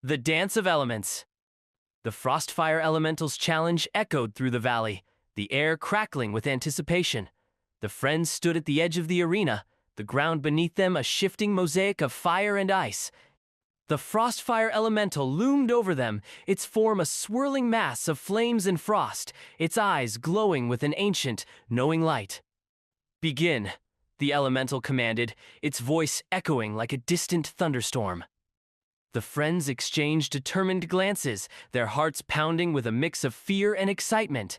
The Dance of Elements. The Frostfire Elemental's challenge echoed through the valley, the air crackling with anticipation. The friends stood at the edge of the arena, the ground beneath them a shifting mosaic of fire and ice. The Frostfire Elemental loomed over them, its form a swirling mass of flames and frost, its eyes glowing with an ancient, knowing light. "Begin," the Elemental commanded, its voice echoing like a distant thunderstorm. The friends exchanged determined glances, their hearts pounding with a mix of fear and excitement.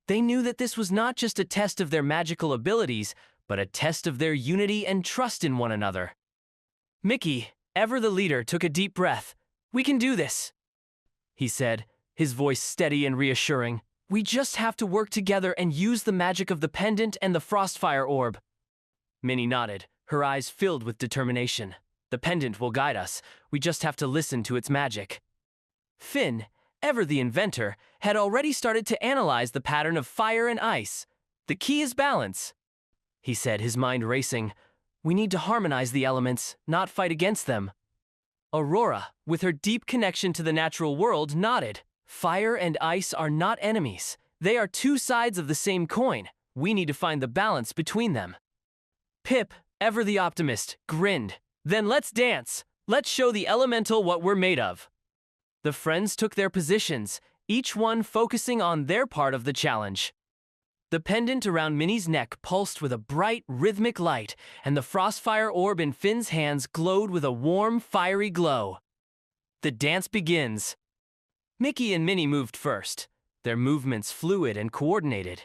They knew that this was not just a test of their magical abilities, but a test of their unity and trust in one another. Mickey, ever the leader, took a deep breath. "We can do this," he said, his voice steady and reassuring. "We just have to work together and use the magic of the pendant and the Frostfire orb." Minnie nodded, her eyes filled with determination. "The pendant will guide us. We just have to listen to its magic." Finn, ever the inventor, had already started to analyze the pattern of fire and ice. "The key is balance," he said, his mind racing. "We need to harmonize the elements, not fight against them." Aurora, with her deep connection to the natural world, nodded. "Fire and ice are not enemies. They are two sides of the same coin. We need to find the balance between them." Pip, ever the optimist, grinned. "Then let's dance. Let's show the elemental what we're made of." The friends took their positions, each one focusing on their part of the challenge. The pendant around Minnie's neck pulsed with a bright, rhythmic light, and the Frostfire orb in Finn's hands glowed with a warm, fiery glow. The dance begins. Mickey and Minnie moved first, their movements fluid and coordinated.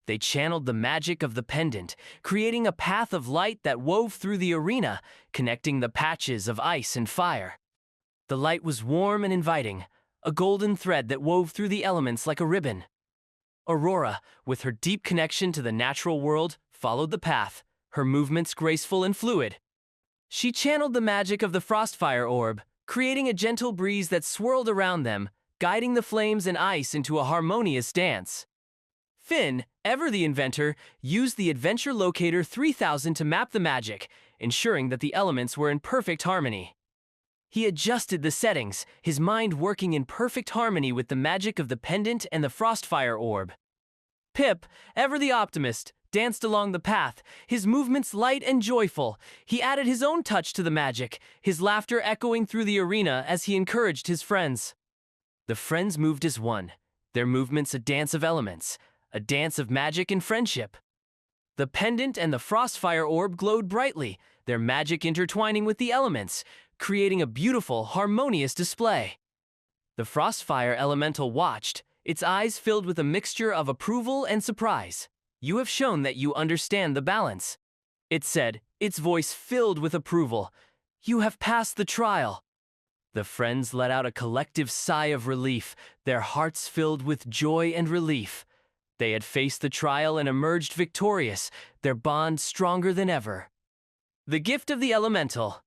They channeled the magic of the pendant, creating a path of light that wove through the arena, connecting the patches of ice and fire. The light was warm and inviting, a golden thread that wove through the elements like a ribbon. Aurora, with her deep connection to the natural world, followed the path, her movements graceful and fluid. She channeled the magic of the Frostfire orb, creating a gentle breeze that swirled around them, guiding the flames and ice into a harmonious dance. Finn, ever the inventor, used the Adventure Locator 3000 to map the magic, ensuring that the elements were in perfect harmony. He adjusted the settings, his mind working in perfect harmony with the magic of the pendant and the Frostfire orb. Pip, ever the optimist, danced along the path, his movements light and joyful. He added his own touch to the magic, his laughter echoing through the arena as he encouraged his friends. The friends moved as one, their movements a dance of elements, a dance of magic and friendship. The pendant and the Frostfire orb glowed brightly, their magic intertwining with the elements, creating a beautiful, harmonious display. The Frostfire Elemental watched, its eyes filled with a mixture of approval and surprise. "You have shown that you understand the balance," it said, its voice filled with approval. "You have passed the trial." The friends let out a collective sigh of relief, their hearts filled with joy and relief. They had faced the trial and emerged victorious, their bond stronger than ever. The gift of the elemental.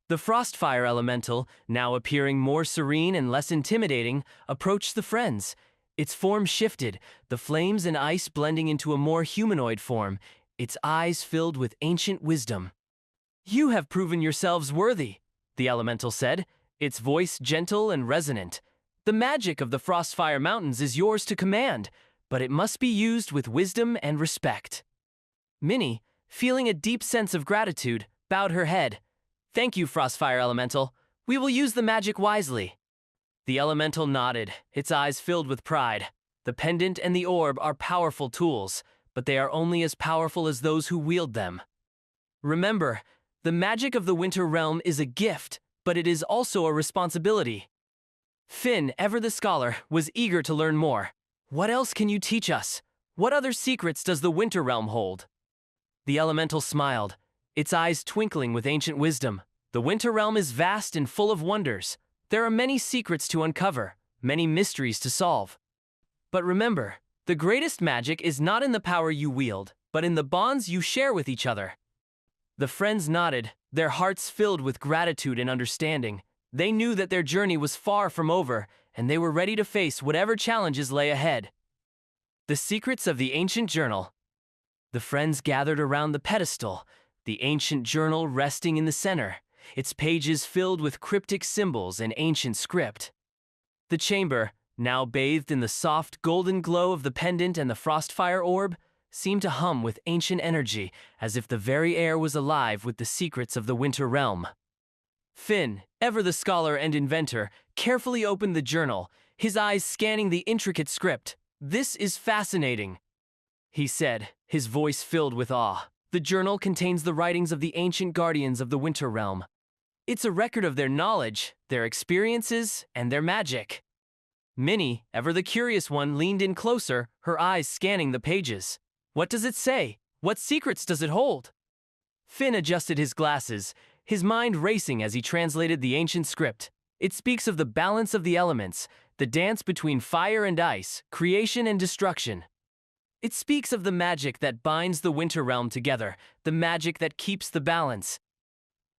The Frostfire Elemental, now appearing more serene and less intimidating, approached the friends. Its form shifted, the flames and ice blending into a more humanoid form, its eyes filled with ancient wisdom. "You have proven yourselves worthy," the elemental said, its voice gentle and resonant. "The magic of the Frostfire Mountains is yours to command, but it must be used with wisdom and respect." Minnie, feeling a deep sense of gratitude, bowed her head. "Thank you, Frostfire Elemental. We will use the magic wisely." The elemental nodded, its eyes filled with pride. The pendant and the orb are powerful tools, but they are only as powerful as those who wield them. Remember, the magic of the Winter Realm is a gift, but it is also a responsibility. Finn, ever the scholar, was eager to learn more. "What else can you teach us? What other secrets does the Winter Realm hold?" The elemental smiled, its eyes twinkling with ancient wisdom. "The Winter Realm is vast and full of wonders. There are many secrets to uncover, many mysteries to solve. But remember, the greatest magic is not in the power you wield, but in the bonds you share with each other." The friends nodded, their hearts filled with gratitude and understanding. They knew that their journey was far from over, and they were ready to face whatever challenges lay ahead. The secrets of the ancient journal. The friends gathered around the pedestal, the ancient journal resting in the center. its pages filled with cryptic symbols and ancient script. The chamber, now bathed in the soft golden glow of the pendant and the frostfire orb, seemed to hum with ancient energy, as if the very air was alive with the secrets of the Winter Realm. Finn, ever the scholar and inventor, carefully opened the journal, his eyes scanning the intricate script. "This is fascinating," he said, his voice filled with awe. "The journal contains the writings of the ancient guardians of the Winter Realm. It's a record of their knowledge, their experiences, and their magic." Minnie, ever the curious one, leaned in closer, her eyes scanning the pages. "What does it say? What secrets does it hold?" Finn adjusted his glasses, his mind racing as he translated the ancient script. It speaks of the balance of the elements, the dance between fire and ice, creation and destruction. It speaks of the magic that binds the Winter Realm together, the magic that keeps the balance.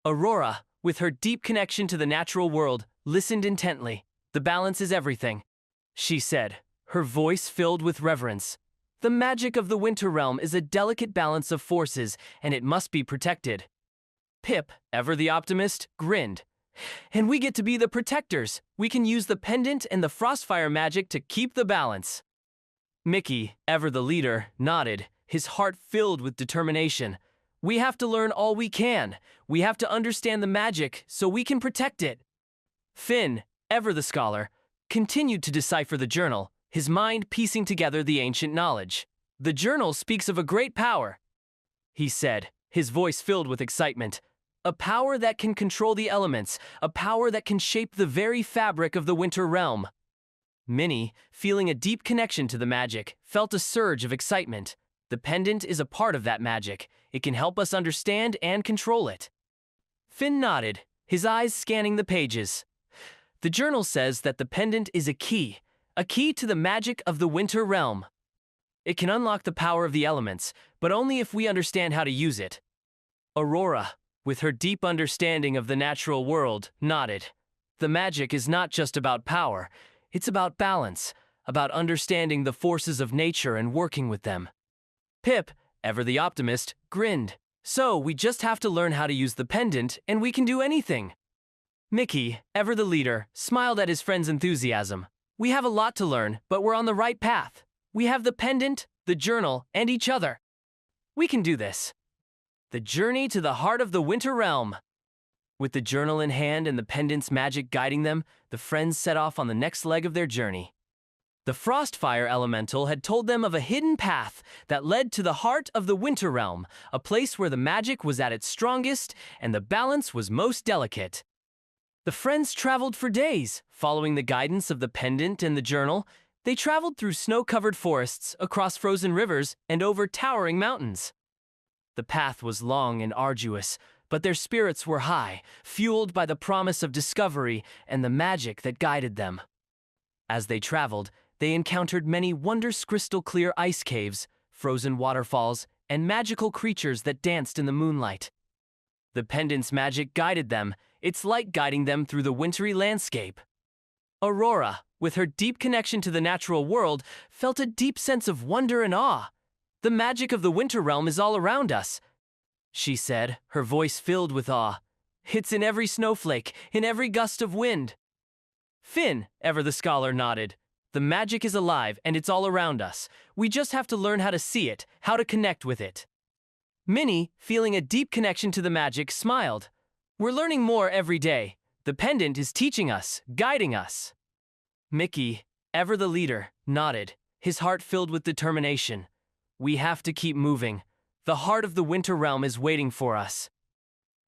Aurora, with her deep connection to the natural world, listened intently. "The balance is everything," she said, her voice filled with reverence. "The magic of the Winter Realm is a delicate balance of forces, and it must be protected." Pip, ever the optimist, grinned. "And we get to be the protectors. We can use the pendant and the frostfire magic to keep the balance." Mickey, ever the leader, nodded, his heart filled with determination. "We have to learn all we can. We have to understand the magic so we can protect it." Finn, ever the scholar, continued to decipher the journal, his mind piecing together the ancient knowledge. "The journal speaks of a great power," he said, his voice filled with excitement. "A power that can control the elements, a power that can shape the very fabric of the Winter Realm." Minnie, feeling a deep connection to the magic, felt a surge of excitement. The pendant is a part of that magic. It can help us understand and control it. Finn nodded, his eyes scanning the pages. "The journal says that the pendant is a key to the magic of the Winter Realm. It can unlock the power of the elements, but only if we understand how to use it." Aurora, with her deep understanding of the natural world, nodded. "The magic is not just about power, it's about balance, about understanding the forces of nature and working with them." Pip, ever the optimist, grinned. "So we just have to learn how to use the pendant, and we can do anything." Mickey, ever the leader, smiled at his friend's enthusiasm. "We have a lot to learn, but we're on the right path. We have the pendant, the journal, and each other. We can do this." The journey to the heart of the Winter Realm. With the journal in hand and the pendant's magic guiding them, the friends set off on the next leg of their journey. The Frostfire Elemental had told them of a hidden path that led to the heart of the Winter Realm, a place where the magic was at its strongest and the balance was most delicate. The friends traveled for days, following the guidance of the pendant and the journal. They traveled through snow-covered forests, across frozen rivers, and over towering mountains. The path was long and arduous, but their spirits were high, fueled by the promise of discovery and the magic that guided them. As they traveled, they encountered many wondrous crystal-clear ice caves, frozen waterfalls, and magical creatures that danced in the moonlight. The pendant's magic guided them, its light guiding them through the wintry landscape. Aurora, with her deep connection to the natural world, felt a deep sense of wonder and awe. "The magic of the Winter Realm is all around us," she said, her voice filled with awe. "It's in every snowflake, in every gust of wind." Finn, ever the scholar, nodded. "The magic is alive and it's all around us. We just have to learn how to see it, how to connect with it." Minnie, feeling a deep connection to the magic, smiled. "We're learning more every day. The pendant is teaching us, guiding us." Mickey, ever the leader, nodded, his heart filled with determination. "We have to keep moving. The heart of the Winter Realm is waiting for us."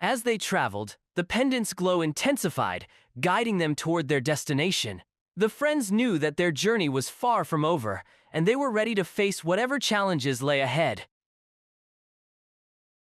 As they traveled, the pendant's glow intensified, guiding them toward their destination. The friends knew that their journey was far from over, and they were ready to face whatever challenges lay ahead.